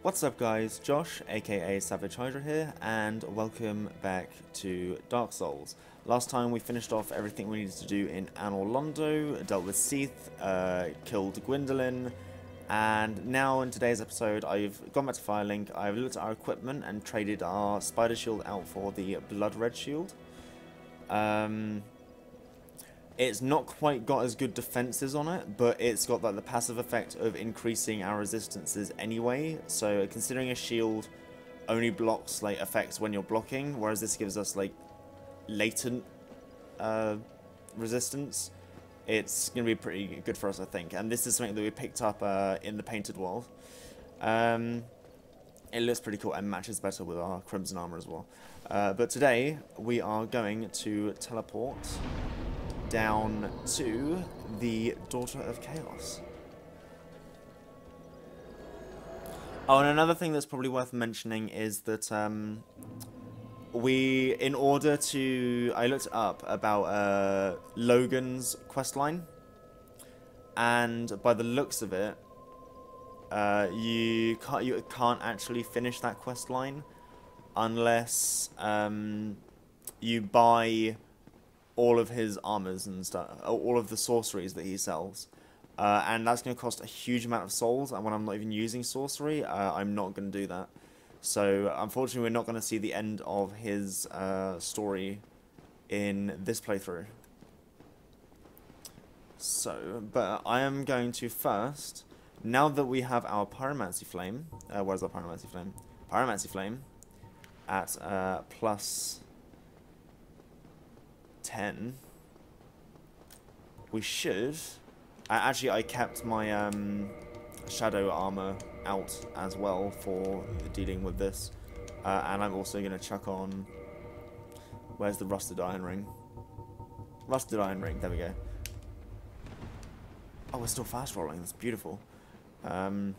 What's up guys, Josh aka Savage Hydra here, and welcome back to Dark Souls. Last time we finished off everything we needed to do in Anor Londo, dealt with Seath, killed Gwendolyn, and now in today's episode I've gone back to Firelink, I've looked at our equipment and traded our spider shield out for the blood red shield. It's not quite got as good defenses on it, but it's got like the passive effect of increasing our resistances anyway. So considering a shield only blocks like effects when you're blocking, whereas this gives us like latent resistance, it's going to be pretty good for us, I think. And this is something that we picked up in the painted world. It looks pretty cool and matches better with our crimson armor as well. But today we are going to teleport down to the Daughter of Chaos. Oh, and another thing that's probably worth mentioning is that I looked up about Logan's questline, and by the looks of it, you can't actually finish that questline unless you buy all of his armors and stuff, all of the sorceries that he sells, and that's going to cost a huge amount of souls, and when I'm not even using sorcery, I'm not going to do that. So unfortunately we're not going to see the end of his story in this playthrough. So, but I am going to first, now that we have our Pyromancy Flame, where's our Pyromancy Flame? Pyromancy Flame at plus 10, we should actually, I kept my shadow armor out as well for dealing with this, and I'm also going to chuck on, where's the rusted iron ring? Rusted iron ring, there we go. Oh, we're still fast rolling, that's beautiful. But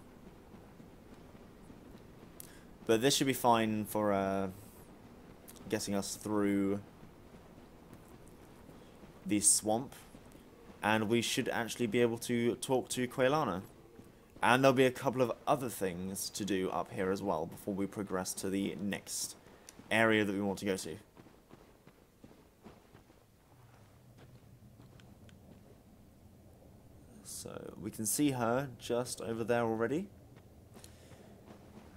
this should be fine for getting us through the swamp, and we should actually be able to talk to Quaylana. And there'll be a couple of other things to do up here as well before we progress to the next area that we want to go to. So we can see her just over there already,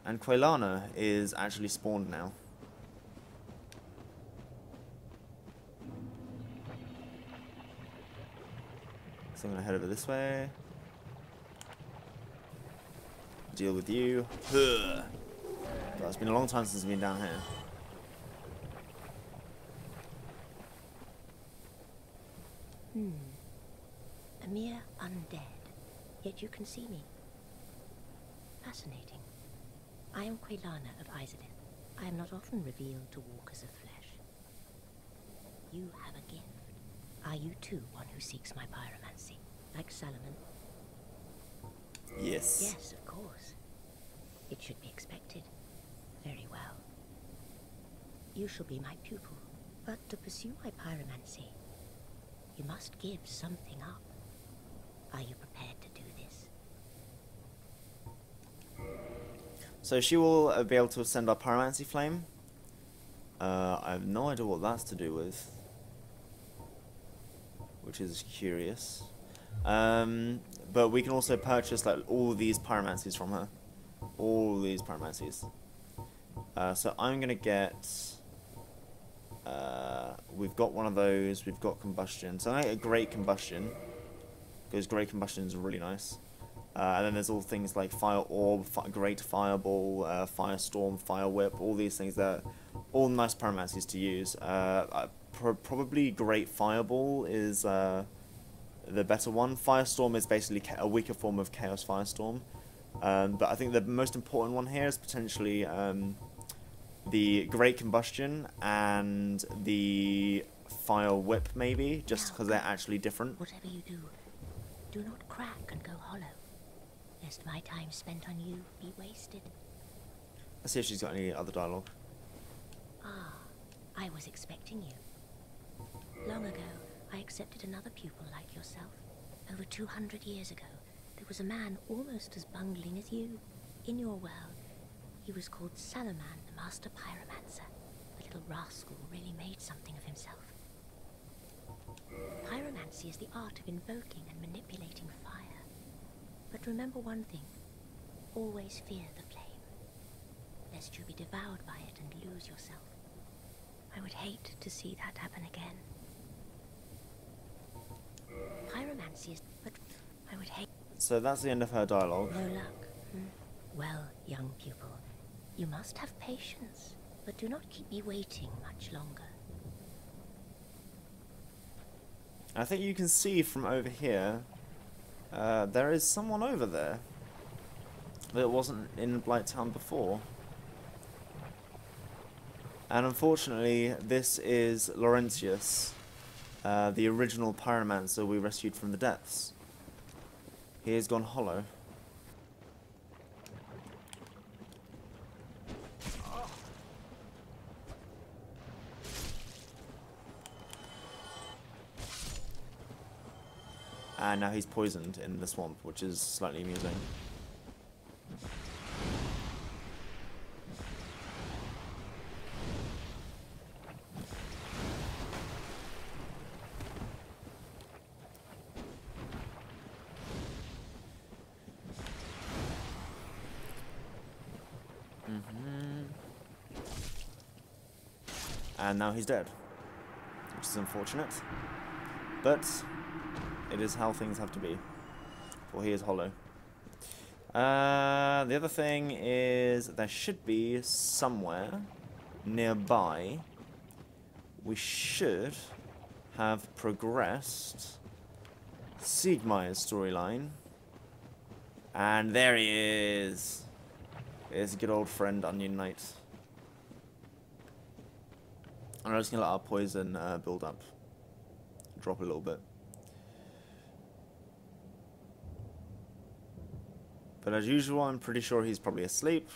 and Quaylana is actually spawned now. So I'm going to head over this way. Deal with you. God, it's been a long time since I've been down here. A mere undead, yet you can see me. Fascinating. I am Quaylana of Izalith. I am not often revealed to walkers of flesh. You have a gift. Are you too one who seeks my pyromancy, like Solomon? Yes. Yes, of course. It should be expected. Very well. You shall be my pupil, but to pursue my pyromancy, you must give something up. Are you prepared to do this? So she will be able to ascend our Pyromancy Flame. I have no idea what that's to do with, which is curious. But we can also purchase like all these pyromancies from her. All these pyromancies. So I'm gonna get. We've got one of those. We've got combustion. So I get a great combustion, because great combustion is really nice. And then there's all things like fire orb, great fireball, firestorm, fire whip. All these things that are all nice pyromancies to use. Probably great fireball is the better one. Firestorm is basically a weaker form of Chaos Firestorm. But I think the most important one here is potentially the Great Combustion and the Fire Whip, maybe, just because they're actually different. Whatever you do, do not crack and go hollow, lest my time spent on you be wasted. Let's see if she's got any other dialogue. Ah, I was expecting you. Long ago, I accepted another pupil like yourself. Over 200 years ago, there was a man almost as bungling as you. In your world, He was called Salaman, the master pyromancer. The little rascal really made something of himself. Pyromancy is the art of invoking and manipulating fire. But remember one thing. Always fear the flame, lest you be devoured by it and lose yourself. I would hate to see that happen again. Pyromancy is... but I would hate... So that's the end of her dialogue. No luck. Well, young pupil, you must have patience, but do not keep me waiting much longer. I think you can see from over here, there is someone over there that wasn't in Blighttown before. And unfortunately, this is Laurentius, the original pyromancer we rescued from the depths. He has gone hollow. And now he's poisoned in the swamp, which is slightly amusing. And now he's dead, which is unfortunate. But it is how things have to be, for he is hollow. The other thing is there should be somewhere nearby we should have progressed Siegmeyer's storyline. And there he is. His good old friend Onion Knight. I'm just going to let our poison build up. Drop a little bit. But as usual, I'm pretty sure he's probably asleep.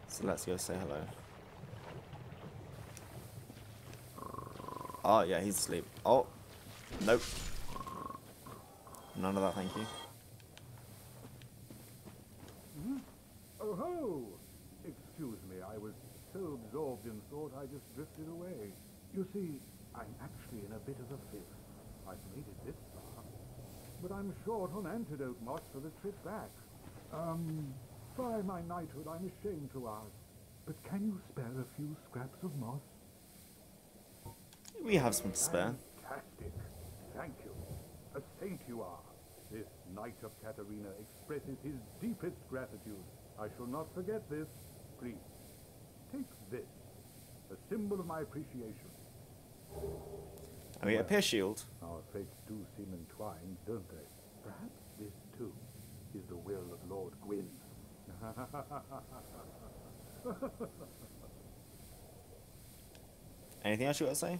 So let's go say hello. Oh, yeah, he's asleep. Oh, nope. None of that, thank you. Oh ho! Excuse me, I was so absorbed in thought I just drifted away. You see, I'm actually in a bit of a fix. I've made it this far, but I'm short on antidote moss for the trip back. By my knighthood, I'm ashamed to ask, but can you spare a few scraps of moss? We have some to spare. Fantastic. Thank you. A saint you are. This Knight of Katarina expresses his deepest gratitude. I shall not forget this. Please, take this, a symbol of my appreciation. I mean, a peer shield. Our fates do seem entwined, don't they? Perhaps this, too, is the will of Lord Gwyn. Anything else you got to say?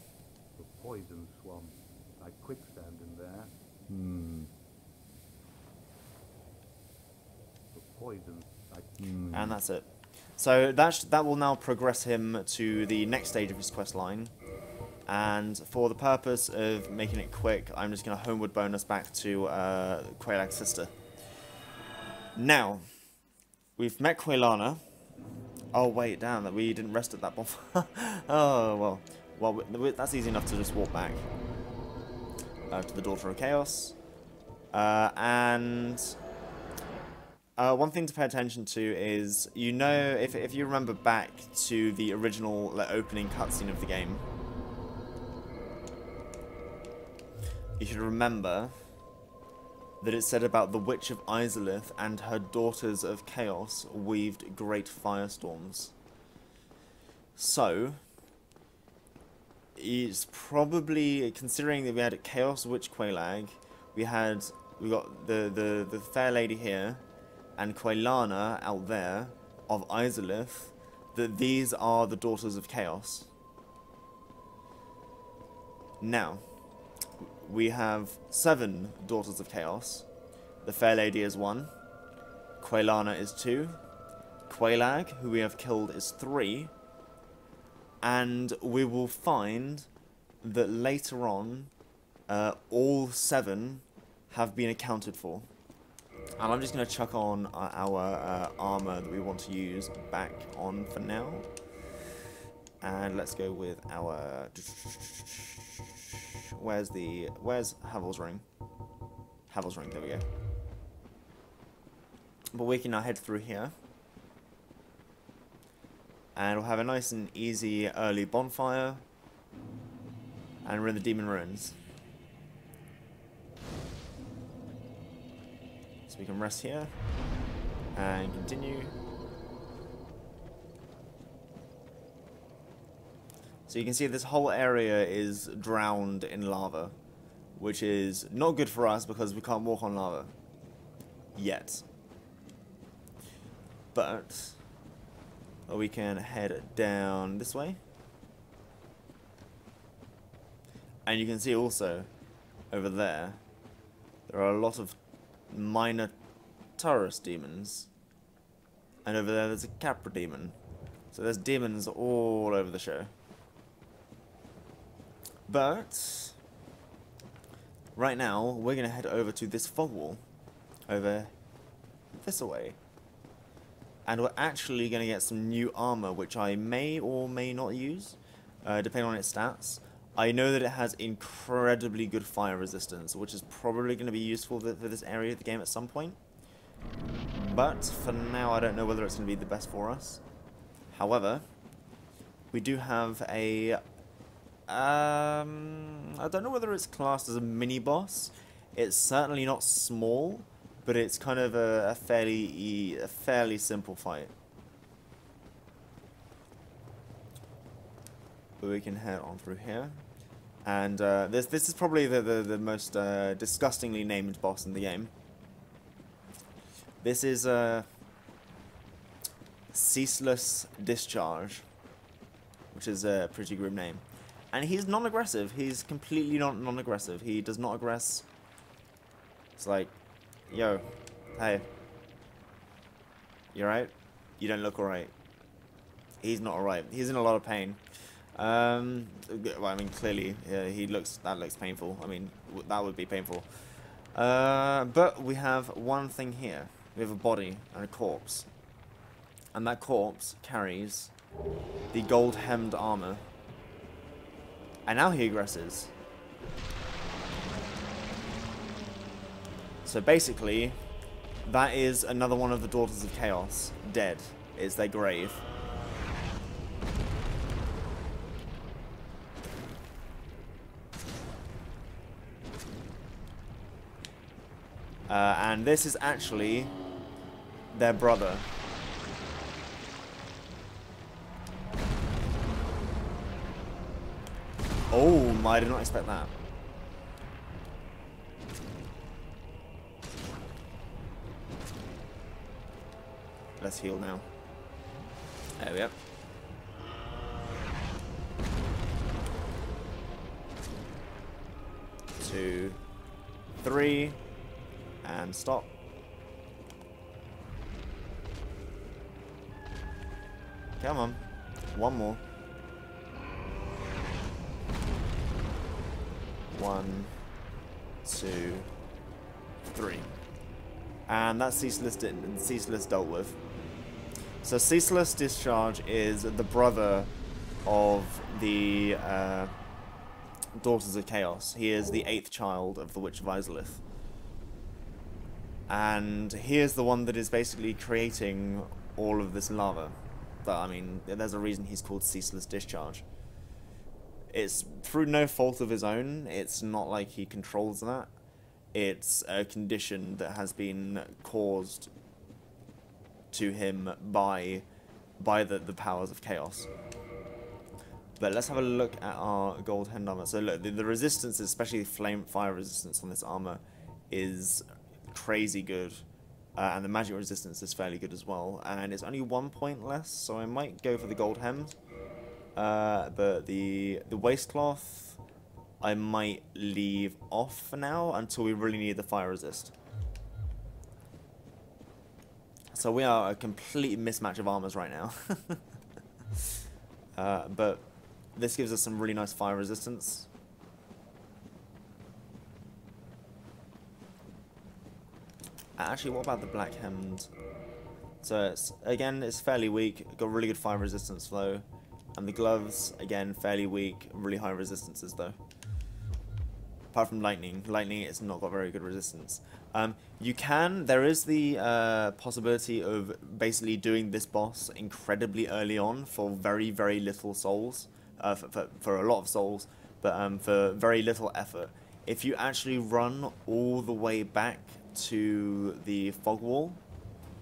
The poison swamp, like quicksand in there. The poison, like... And that's it. So that will now progress him to the next stage of his quest line. And for the purpose of making it quick, I'm just going to homeward bonus back to Quailag's sister. Now, we've met Quailana. Oh wait, damn, that we didn't rest at that bonfire. Oh well, that's easy enough to just walk back to the Daughter of Chaos. One thing to pay attention to is, you know, if you remember back to the original opening cutscene of the game, you should remember that it said about the Witch of Izalith and her Daughters of Chaos weaved great firestorms. So, it's probably, considering that we had a Chaos Witch Quailag, we got the fair lady here, and Quailana out there of Izalith, that these are the Daughters of Chaos. Now, we have 7 Daughters of Chaos. The Fair Lady is 1. Quailana is 2. Quailag, who we have killed, is 3. And we will find that later on, all 7 have been accounted for. And I'm just going to chuck on our armor that we want to use back on for now. And let's go with our... Where's Havel's ring? Havel's ring, there we go. But we can now head through here. And we'll have a nice and easy early bonfire. And we're in the Demon Ruins. So we can rest here. And continue. So you can see this whole area is drowned in lava. Which is not good for us because we can't walk on lava. Yet. But we can head down this way. And you can see also over there are a lot of minor Taurus demons. And over there there's a Capra demon. So there's demons all over the show. But right now we're going to head over to this fog wall. Over this way. And we're actually going to get some new armor, which I may or may not use, depending on its stats. I know that it has incredibly good fire resistance, which is probably going to be useful for this area of the game at some point. But for now, I don't know whether it's going to be the best for us. However, we do have a... I don't know whether it's classed as a mini-boss. It's certainly not small. But it's kind of a fairly simple fight. But we can head on through here. And this is probably the most disgustingly named boss in the game. This is Ceaseless Discharge, which is a pretty grim name. And he's non-aggressive. He's completely non-aggressive. He does not aggress. It's like... Yo, hey, you alright? You don't look alright. He's not alright. He's in a lot of pain. Well, I mean, clearly, that looks painful. I mean, that would be painful. But we have one thing here. We have a body and a corpse. And that corpse carries the gold-hemmed armor. And now he aggresses. So basically, that is another one of the Daughters of Chaos. Dead is their grave. And this is actually their brother. Oh, I did not expect that. Let's heal now. There we go. Two, three, and stop. Come on. One more. One, two, three. And that's Ceaseless dealt with. So Ceaseless Discharge is the brother of the Daughters of Chaos. He is the 8th child of the Witch of Izalith. And he is the one that is basically creating all of this lava. But, I mean, there's a reason he's called Ceaseless Discharge. It's through no fault of his own. It's not like he controls that. It's a condition that has been caused to him by the powers of chaos. But let's have a look at our gold hand armor. So look, the resistance, especially fire resistance on this armor, is crazy good. And the magic resistance is fairly good as well. And it's only 1 point less, so I might go for the gold hem. But the waistcloth, I might leave off for now until we really need the fire resist. So we are a complete mismatch of armors right now. But this gives us some really nice fire resistance. Actually, what about the black hemmed? So it's, again, it's fairly weak. Got really good fire resistance though, and the gloves again fairly weak, really high resistances though. Apart from lightning, it's not got very good resistance. There is the possibility of basically doing this boss incredibly early on for very, very little souls, for a lot of souls, but for very little effort. If you actually run all the way back to the fog wall,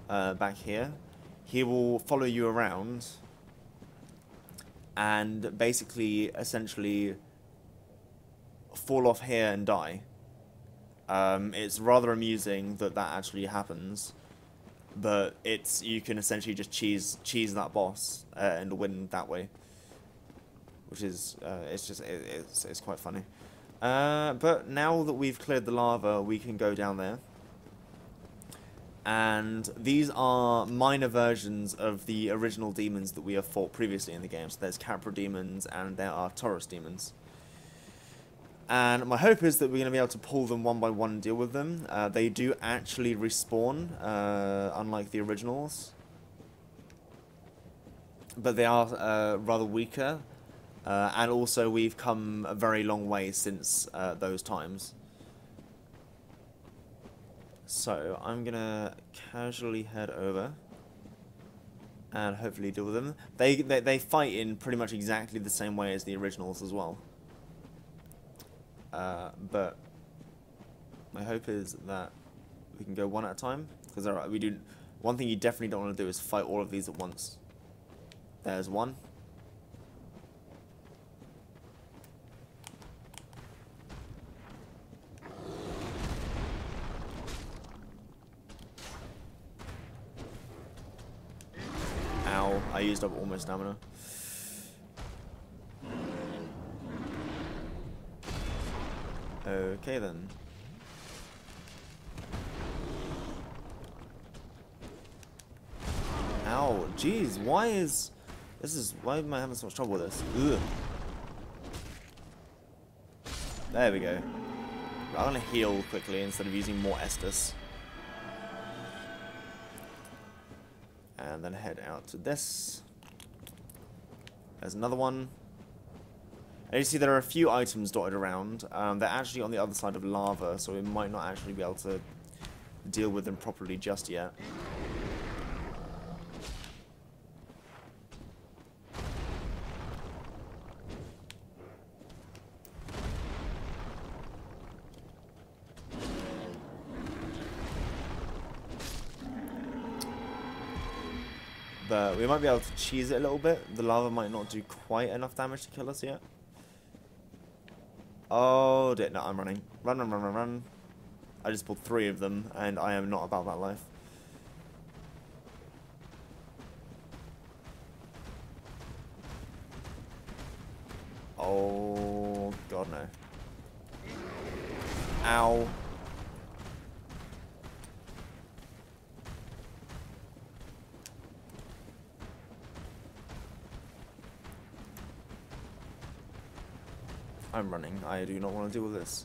back here, he will follow you around and basically, essentially, fall off here and die. It's rather amusing that that actually happens, but you can essentially just cheese that boss and win that way, which is it's quite funny. But now that we've cleared the lava, we can go down there. And these are minor versions of the original demons that we have fought previously in the game. So there's Capra demons and there are Taurus demons. And my hope is that we're going to be able to pull them one by one and deal with them. They do actually respawn, unlike the originals. But they are rather weaker. And also we've come a very long way since those times. So I'm going to casually head over and hopefully deal with them. They fight in pretty much exactly the same way as the originals as well. But my hope is that we can go one at a time, because one thing you definitely don't want to do is fight all of these at once. There's one. Ow, I used up all my stamina. Okay then. Ow, jeez, why am I having so much trouble with this? Ugh. There we go. I'm gonna heal quickly instead of using more Estus. And then head out to this. There's another one. And you see there are a few items dotted around. They're actually on the other side of lava, so we might not actually be able to deal with them properly just yet. But we might be able to cheese it a little bit. The lava might not do quite enough damage to kill us yet. Oh, dear. No, I'm running. Run, run, run, run, run. I just pulled 3 of them, and I am not about that life. Oh, God, no. Ow. I'm running. I do not want to deal with this.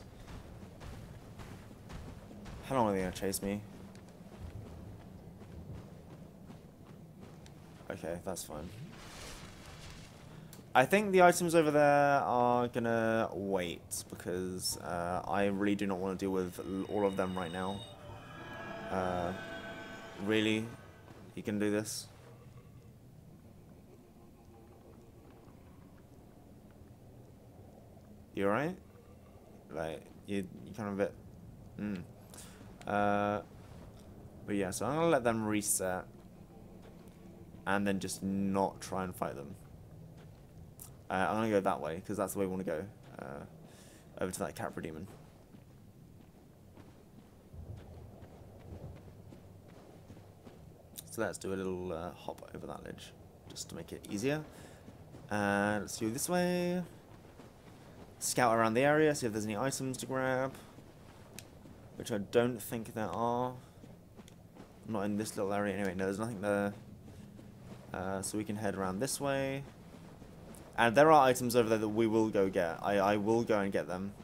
How long are they going to chase me? Okay, that's fine. I think the items over there are going to wait, because I really do not want to deal with all of them right now. Really? You can do this? You alright? Like, you kind of a bit... but yeah, so I'm going to let them reset. And then just not try and fight them. I'm going to go that way, because that's the way we want to go. Over to that Capra demon. So let's do a little hop over that ledge, just to make it easier. And let's do this way. Scout around the area, see if there's any items to grab. Which I don't think there are. Not in this little area anyway. No, there's nothing there. So we can head around this way. And there are items over there that we will go get. I will go and get them.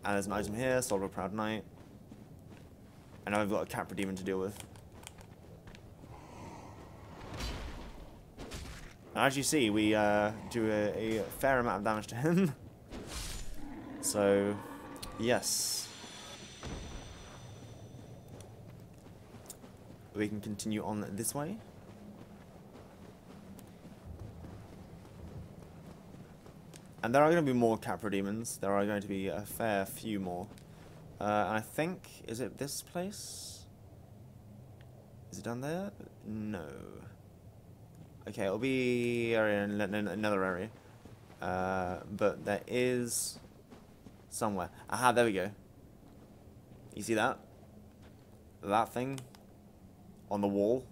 And there's an item here, Soul of a Proud Knight. And now we've got a Capra Demon to deal with. And as you see, we do a fair amount of damage to him. So, yes. We can continue on this way. And there are going to be more Capra Demons. There are going to be a fair few more. And I think, is it this place? Is it down there? No. Okay, it'll be area in another area. But there is somewhere. Aha, there we go. You see that? That thing on the wall?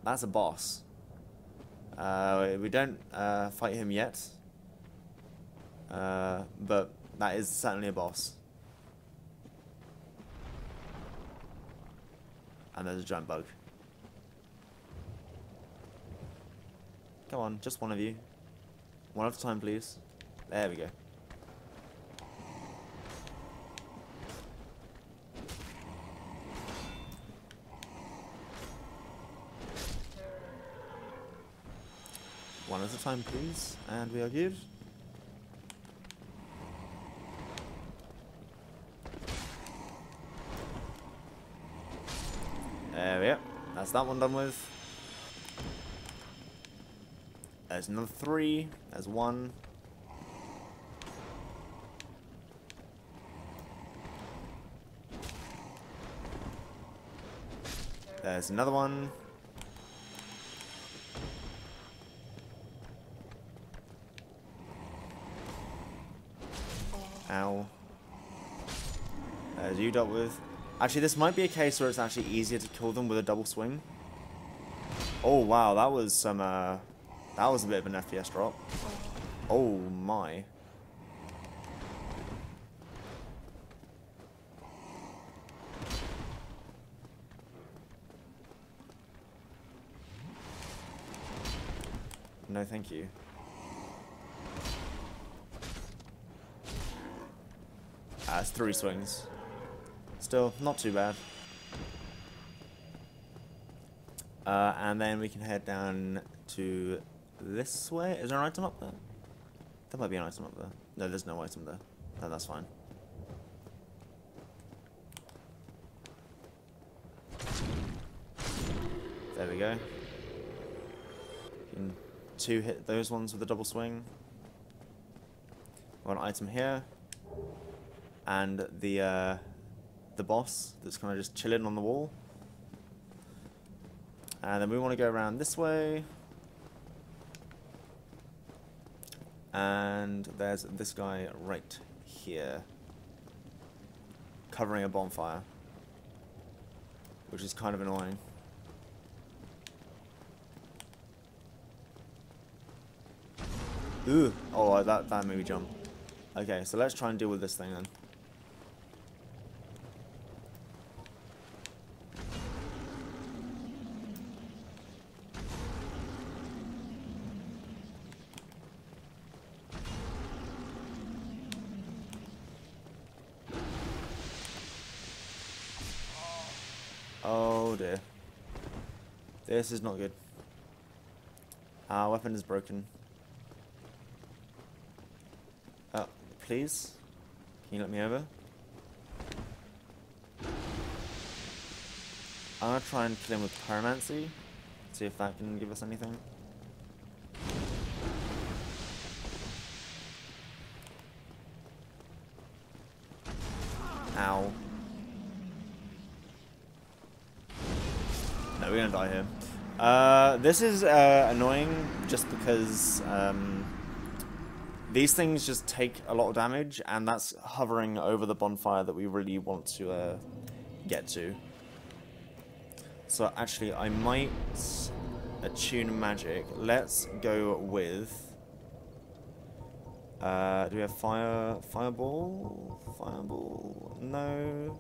That's a boss. We don't fight him yet. But that is certainly a boss. And there's a giant bug. Come on, just one of you. One at a time, please. There we go. One at a time, please. And we are good. There we go. That's that one done with. There's another 3. There's 1. There's another one. Ow. There's you dealt with. Actually, this might be a case where it's actually easier to kill them with a double swing. Oh wow, that was some that was a bit of an FPS drop. Oh my. No, thank you. It's 3 swings. Still, not too bad. And then we can head down to this way. Is there an item up there? There might be an item up there. No, there's no item there. No, that's fine. There we go. You can 2 hit those ones with a double swing. Got an item here. And the boss that's kind of just chilling on the wall. And then we want to go around this way. And there's this guy right here. Covering a bonfire. Which is kind of annoying. Ooh. Oh, that made me jump. Okay, so let's try and deal with this thing then. Oh dear. This is not good. Our weapon is broken. Please? Can you let me over? I'm gonna try and kill him with pyromancy. See if that can give us anything. Ow. No, we're gonna die here. This is annoying just because these things just take a lot of damage, and that's hovering over the bonfire that we really want to get to. So actually, I might attune magic. Let's go with... do we have fireball? Fireball? No.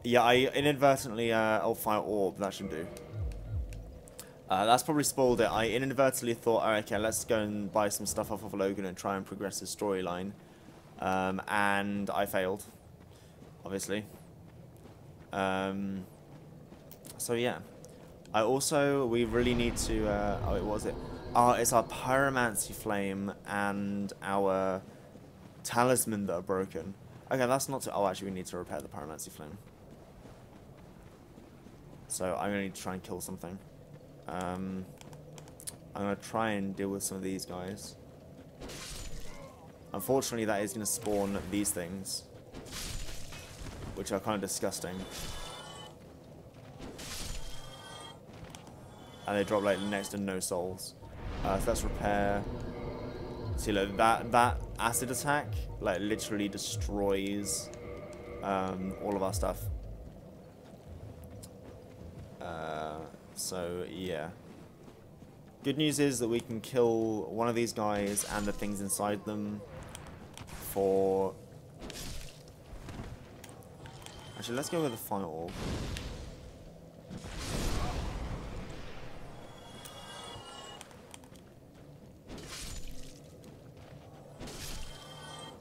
Yeah, I inadvertently... oh, fire orb. That should do. That's probably spoiled it. I inadvertently thought, oh, okay, let's go and buy some stuff off of Logan and try and progress his storyline. and I failed, obviously. So yeah. We really need to, oh, what was it? Oh, it's our pyromancy flame and our talisman that are broken. Okay, that's not to, oh, actually we need to repair the pyromancy flame. So I'm gonna need to try and kill something. I'm gonna try and deal with some of these guys. Unfortunately, that is gonna spawn these things, which are kind of disgusting. And they drop like next to no souls. So let's repair. See, look, that acid attack like literally destroys all of our stuff. So yeah. Good news is that we can kill one of these guys and the things inside them for. Actually, let's go with the fire orb.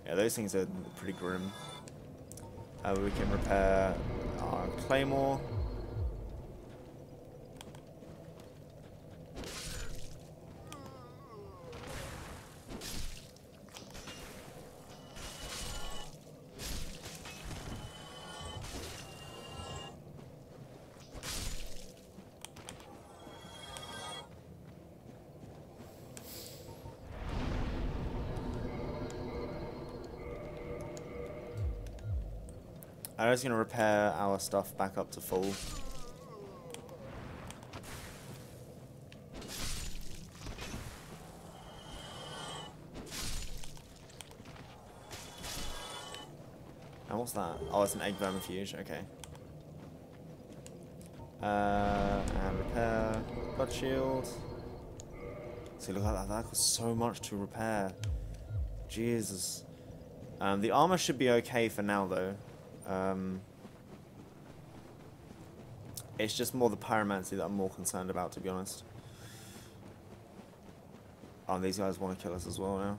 Yeah, those things are pretty grim. We can repair our claymore. I'm just going to repair our stuff back up to full. And what's that? Oh, it's an egg vermifuge. Okay. And repair. Blood shield. See, look at that. That costs so much to repair. Jesus. The armor should be okay for now, though. It's just more the pyromancy that I'm more concerned about, to be honest. Oh, and these guys want to kill us as well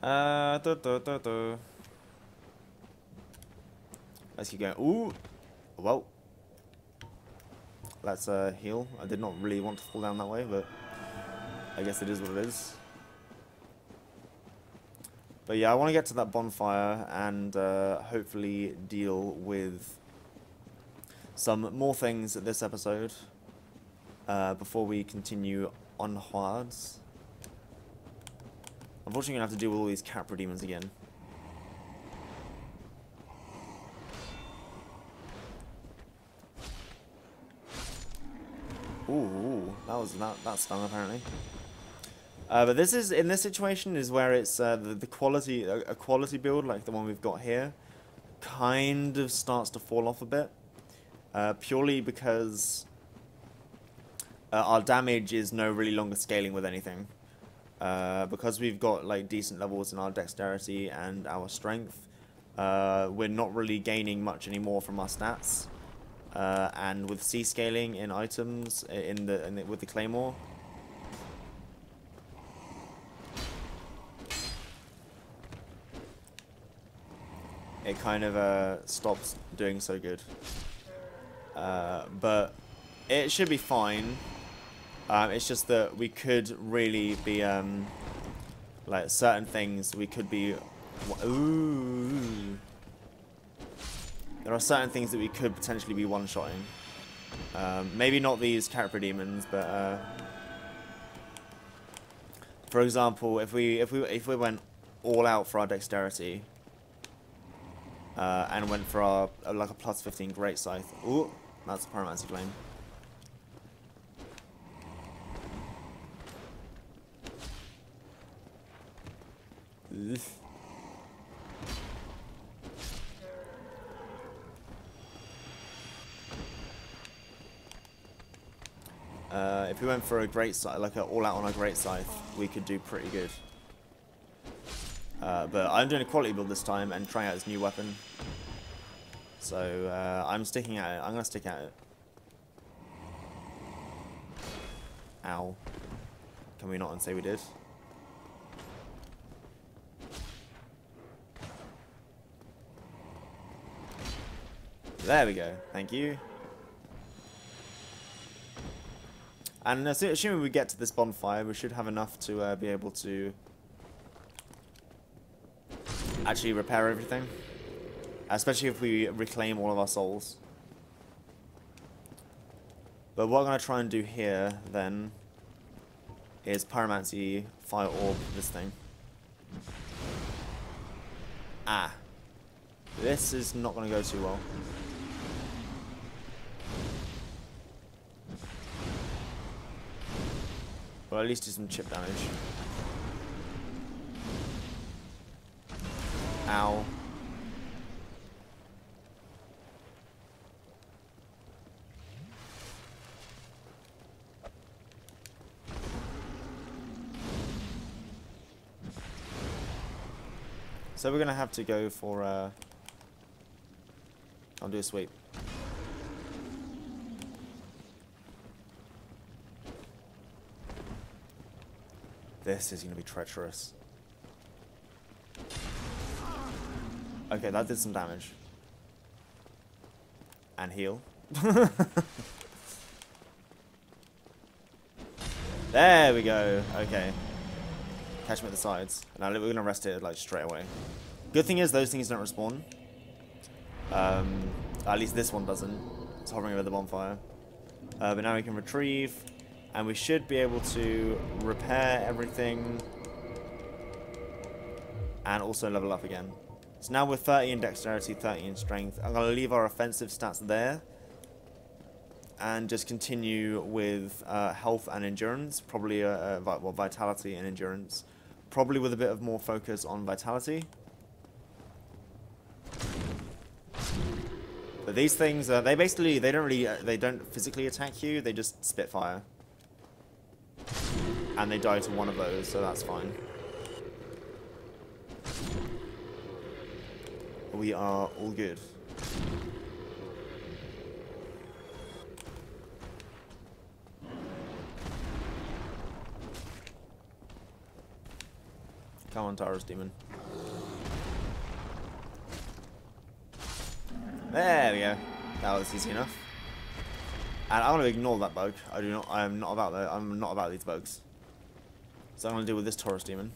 now. Let's keep going. Ooh! Well. Let's heal. I did not really want to fall down that way, but I guess it is what it is. But yeah, I want to get to that bonfire and hopefully deal with some more things this episode before we continue onwards. Unfortunately, I'm going to have to deal with all these Capra demons again. Ooh, that stung apparently. But this is, in this situation, is where it's the quality, a quality build like the one we've got here, kind of starts to fall off a bit, purely because our damage is no really longer scaling with anything. Because we've got like decent levels in our dexterity and our strength, we're not really gaining much anymore from our stats. And with C scaling in items with the claymore. It kind of stops doing so good. But it should be fine. It's just that we could really be, like, certain things we could be... Ooh. There are certain things that we could potentially be one-shotting. Maybe not these character demons, but... for example, if we went all out for our dexterity... and went for our, like a plus 15 great scythe. Ooh, that's a pyromancy flame. If we went for a great scythe, like all out on a great scythe, we could do pretty good. But I'm doing a quality build this time and trying out this new weapon. So I'm sticking at it. I'm going to stick at it. Ow. Can we not and say we did? There we go. Thank you. And assuming we get to this bonfire, we should have enough to be able to actually repair everything. Especially if we reclaim all of our souls. But what I'm going to try and do here, then, is pyromancy, fire orb, this thing. Ah. This is not going to go too well. Well, at least do some chip damage. Ow. So we're going to have to go for, I'll do a sweep. This is going to be treacherous. Okay, that did some damage. And heal. There we go. Okay. Catch him at the sides. Now we're going to rest it like straight away. Good thing is those things don't respawn. At least this one doesn't. It's hovering over the bonfire. But now we can retrieve. And we should be able to repair everything. And also level up again. So now we're 30 in dexterity, 30 in strength. I'm going to leave our offensive stats there. And just continue with health and endurance. Probably well, vitality and endurance. Probably with a bit of more focus on vitality. But these things, they don't physically attack you. They just spit fire. And they die to one of those, so that's fine. We are all good. Come on, Taurus Demon. There we go. That was easy enough. And I'm going to ignore that bug. I'm not about these bugs. So I'm going to deal with this Taurus Demon.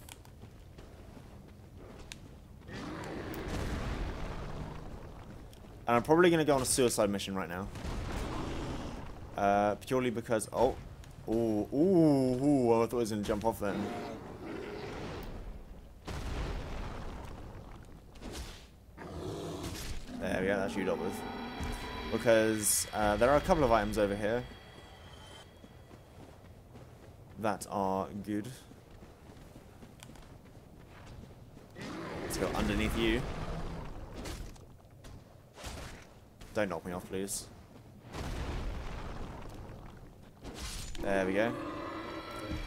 And I'm probably going to go on a suicide mission right now. Purely because... Oh. Ooh, I thought I was going to jump off then. There we go, that's you dealt with. Because there are a couple of items over here that are good. Let's go underneath you. Don't knock me off, please. There we go.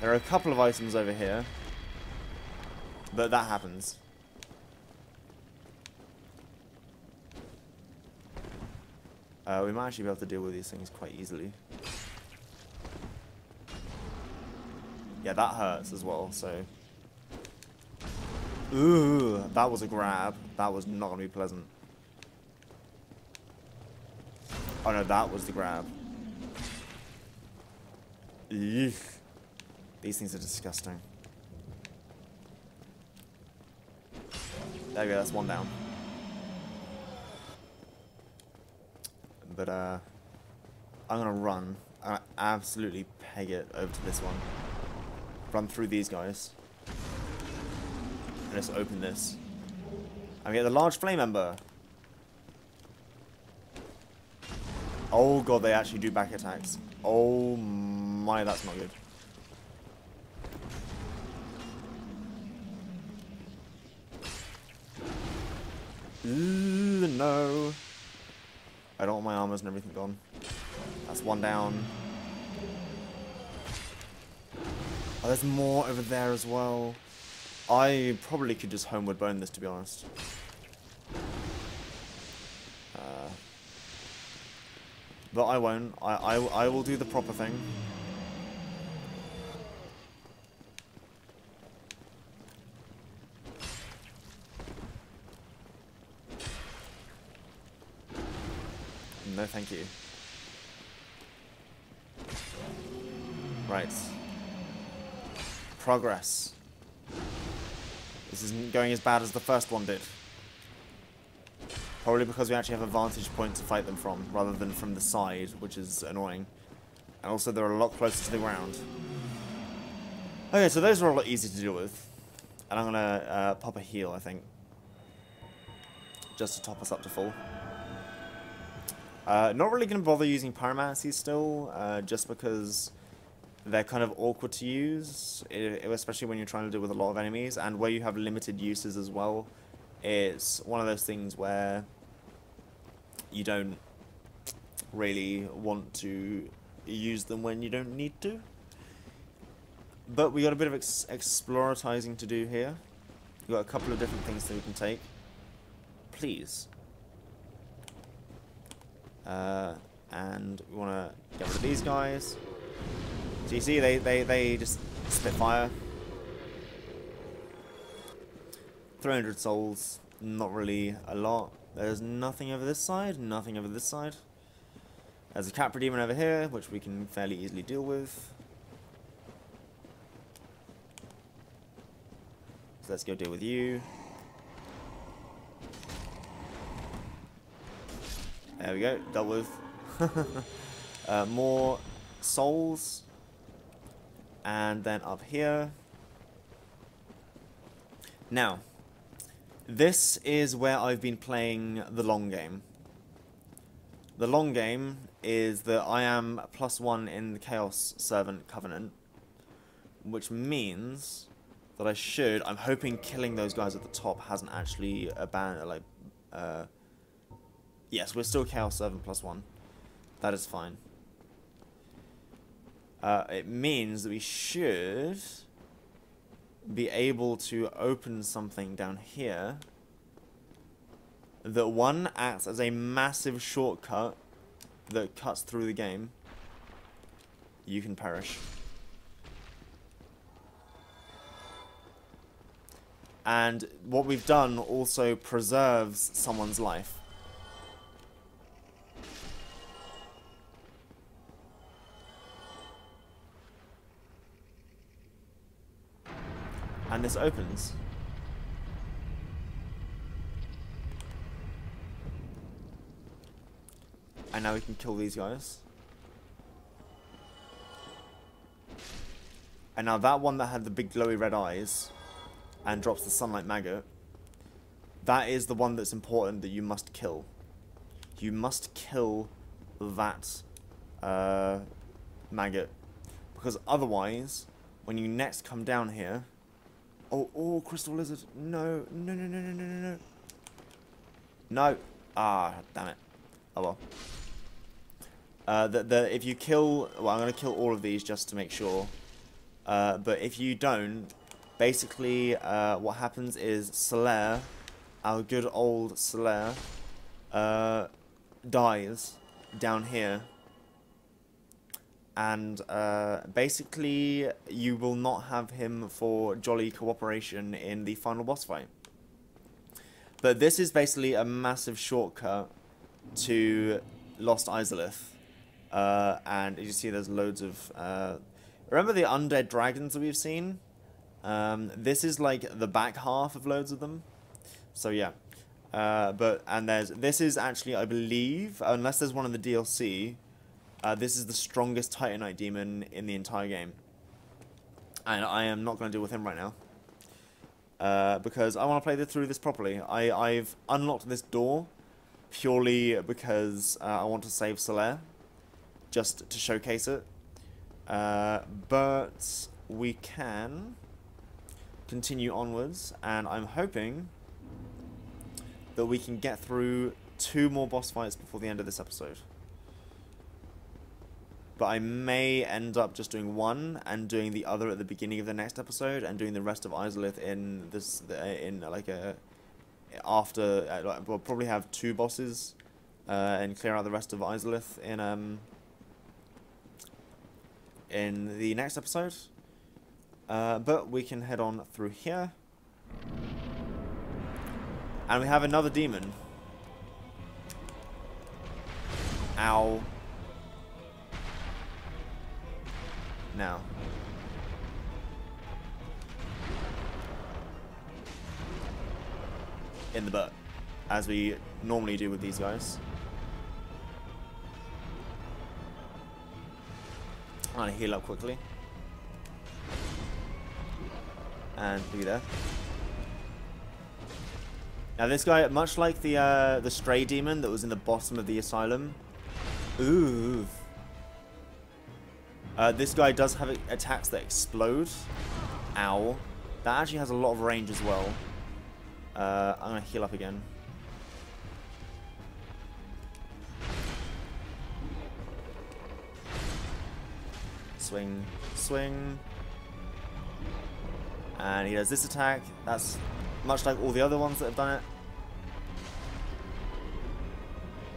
There are a couple of items over here. But that happens. We might actually be able to deal with these things quite easily. Yeah, that hurts as well, so... Ooh, that was a grab. That was not going to be pleasant. Oh no, that was the grab. Eek. These things are disgusting. There we go, that's one down. But, I'm gonna run. I'm gonna absolutely peg it over to this one. Run through these guys. And just open this. And we get the large flame ember. Oh god, they actually do back attacks. Oh my, that's not good. Ooh, no. I don't want my armors and everything gone. That's one down. Oh, there's more over there as well. I probably could just homeward bone this, to be honest. But I won't. I will do the proper thing. No, thank you. Right. Progress. This isn't going as bad as the first one did. Probably because we actually have a vantage point to fight them from, rather than from the side, which is annoying. And also they're a lot closer to the ground. Okay, so those are a lot easier to deal with. And I'm gonna pop a heal, I think. Just to top us up to full. Not really going to bother using pyromancy still, just because they're kind of awkward to use, especially when you're trying to deal with a lot of enemies, and where you have limited uses as well. It's one of those things where you don't really want to use them when you don't need to. But we got a bit of exploratizing to do here. We've got a couple of different things that we can take. Please. And we want to get rid of these guys. So you see, they just spit fire. 300 souls, not really a lot. There's nothing over this side, nothing over this side. There's a Capra Demon over here, which we can fairly easily deal with. So let's go deal with you. There we go, dealt with. More souls. And then up here. Now, this is where I've been playing the long game. The long game is that I am +1 in the Chaos Servant Covenant, which means that I should, I'm hoping killing those guys at the top hasn't actually abandoned, yes, we're still Chaos Servant +1. That is fine. It means that we should be able to open something down here that, one, acts as a massive shortcut that cuts through the game. You can perish. And what we've done also preserves someone's life. And this opens. And now we can kill these guys. And now that one that had the big glowy red eyes and drops the sunlight maggot, that is the one that's important that you must kill. You must kill that maggot. Because otherwise, when you next come down here... Oh, crystal lizard. No. No. Ah, damn it. Oh well. If you kill... Well, I'm going to kill all of these just to make sure. But if you don't, basically what happens is Solaire, our good old Solaire, dies down here. And basically you will not have him for jolly cooperation in the final boss fight. But this is basically a massive shortcut to Lost Izalith. And as you see, there's loads of... remember the undead dragons that we've seen? This is like the back half of loads of them. So yeah. This is actually, I believe, unless there's one in the DLC... this is the strongest Titanite demon in the entire game. And I am not going to deal with him right now. Because I want to play through this properly. I've unlocked this door purely because I want to save Solaire. Just to showcase it. But we can continue onwards. And I'm hoping that we can get through 2 more boss fights before the end of this episode. But I may end up just doing one and doing the other at the beginning of the next episode, and doing the rest of Izalith in this we'll probably have 2 bosses, and clear out the rest of Izalith in the next episode. But we can head on through here, and we have another demon. Ow. Now. In the butt. As we normally do with these guys. I'm gonna heal up quickly. And be there. Now this guy, much like the stray demon that was in the bottom of the asylum. Ooh. This guy does have attacks that explode. Ow. That actually has a lot of range as well. I'm gonna heal up again. Swing, swing. And he does this attack. That's much like all the other ones that have done it.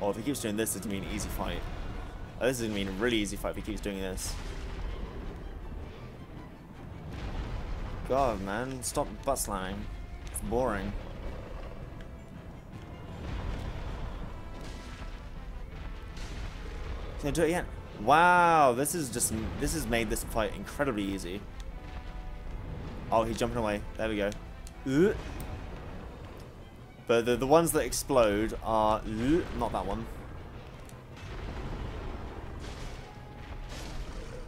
Oh, if he keeps doing this, it's going to be an easy fight. Oh, this is going to be a really easy fight if he keeps doing this. God, man. Stop butt slamming. It's boring. He's going to do it again. Wow, this has made this fight incredibly easy. Oh, he's jumping away. There we go. But the ones that explode are not that one.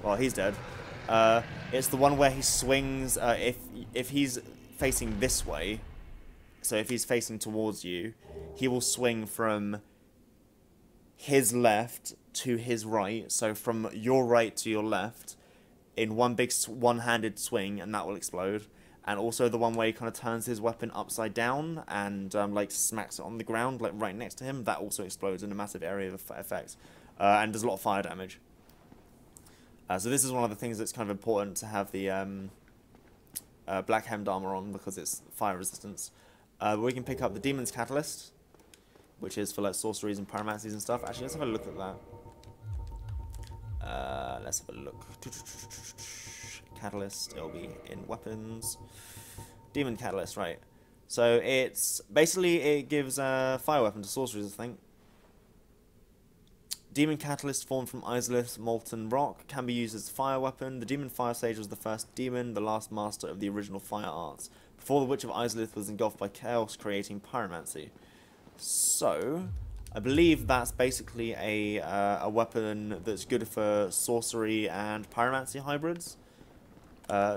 Well, he's dead. It's the one where he swings. If he's facing this way, so if he's facing towards you, he will swing from his left to his right. So from your right to your left, in one big one-handed swing, and that will explode. And also the one where he kind of turns his weapon upside down and like smacks it on the ground, like right next to him. That also explodes in a massive area of effect, and does a lot of fire damage. So this is one of the things that's kind of important to have the black hemmed armor on, because it's fire resistance. We can pick up the Demon's Catalyst, which is for like sorceries and pyromancies and stuff. Actually, let's have a look at that. Let's have a look. Catalyst, it'll be in weapons. Demon Catalyst, right. So it's basically, it gives a fire weapon to sorcerers, I think. Demon Catalyst, formed from Izalith's molten rock, can be used as a fire weapon. The Demon Fire Sage was the first demon, the last master of the original fire arts, before the Witch of Izalith was engulfed by chaos, creating pyromancy. So I believe that's basically a weapon that's good for sorcery and pyromancy hybrids.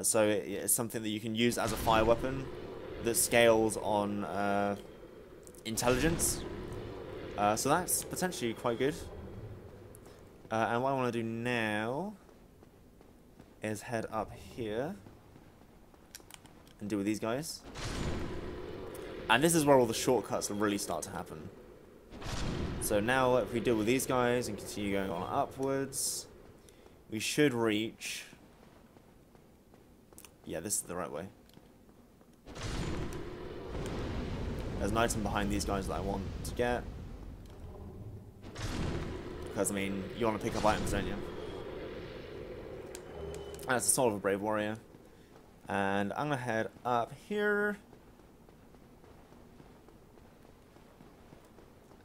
So it's something that you can use as a fire weapon that scales on intelligence. So that's potentially quite good. And what I want to do now is head up here and deal with these guys. And this is where all the shortcuts will really start to happen. So now if we deal with these guys and continue going on upwards, we should reach... Yeah, this is the right way. There's an item behind these guys that I want to get. Because, I mean, you want to pick up items, don't you? And it's the Soul of a Brave Warrior. And I'm going to head up here.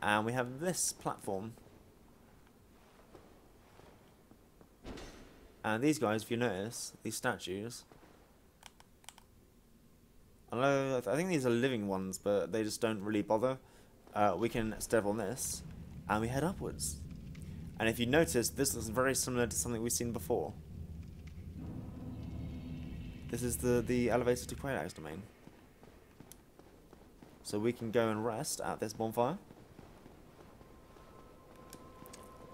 And we have this platform. And these guys, if you notice, these statues... I think these are living ones, but they just don't really bother. We can step on this, and we head upwards. And if you notice, this is very similar to something we've seen before. This is the elevator to Quaelax domain. So we can go and rest at this bonfire.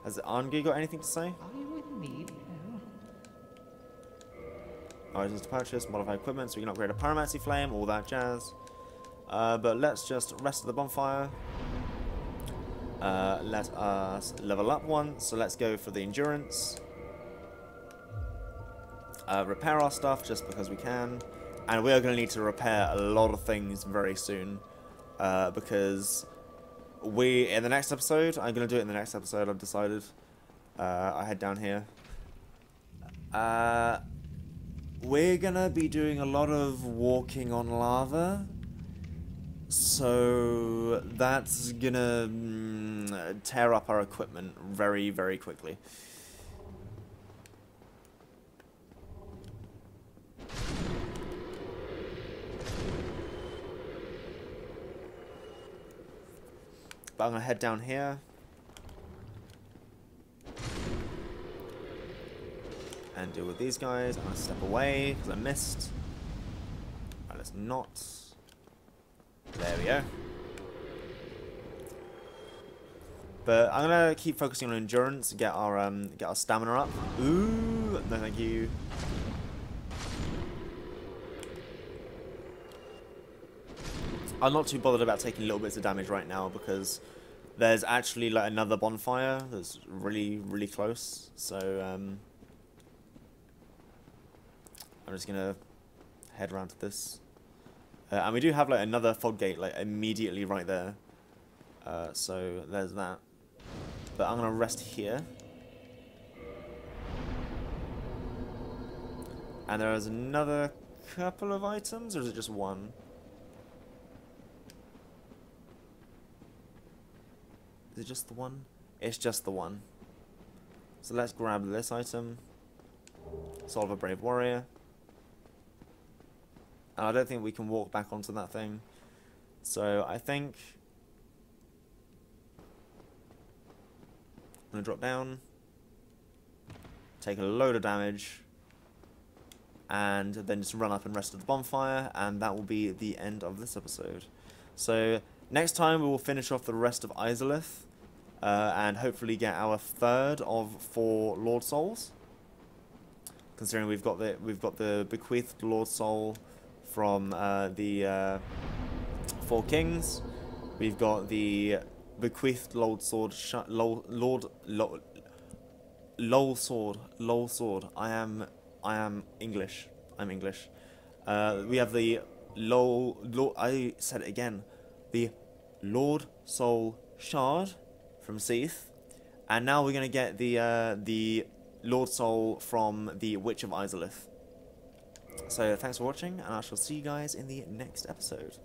Has Arngi got anything to say? Are you with me? Items to purchase, modify equipment, so we can upgrade a pyromancy flame, all that jazz. But let's just rest at the bonfire. Let us level up one, so let's go for the endurance. Repair our stuff just because we can. And we are going to need to repair a lot of things very soon. Because in the next episode, I'm going to do it in the next episode, I've decided. I head down here. We're gonna be doing a lot of walking on lava, so that's gonna tear up our equipment very, very quickly. But I'm going to head down here. And deal with these guys. I'm going to step away because I missed. Right, let's not. There we go. But I'm going to keep focusing on endurance and get our stamina up. Ooh, no thank you. I'm not too bothered about taking little bits of damage right now because there's actually like another bonfire that's really, really close. So I'm just gonna head around to this, and we do have like another fog gate like immediately right there. So there's that. But I'm gonna rest here, and there is another couple of items, or is it just one? Is it just the one? It's just the one. So let's grab this item. Soul of a Brave Warrior. And I don't think we can walk back onto that thing. So I think I'm going to drop down. Take a load of damage. And then just run up and rest at the bonfire. And that will be the end of this episode. So next time we will finish off the rest of Izalith, and hopefully get our third of 4 Lord Souls. Considering we've got the bequeathed Lord Soul from the 4 Kings, we've got the bequeathed Lord Sword, Lol Sword. I am English. I'm English. We have the I said it again. The Lord Soul Shard from Seath, and now we're gonna get the Lord Soul from the Witch of Izalith. So thanks for watching, and I shall see you guys in the next episode.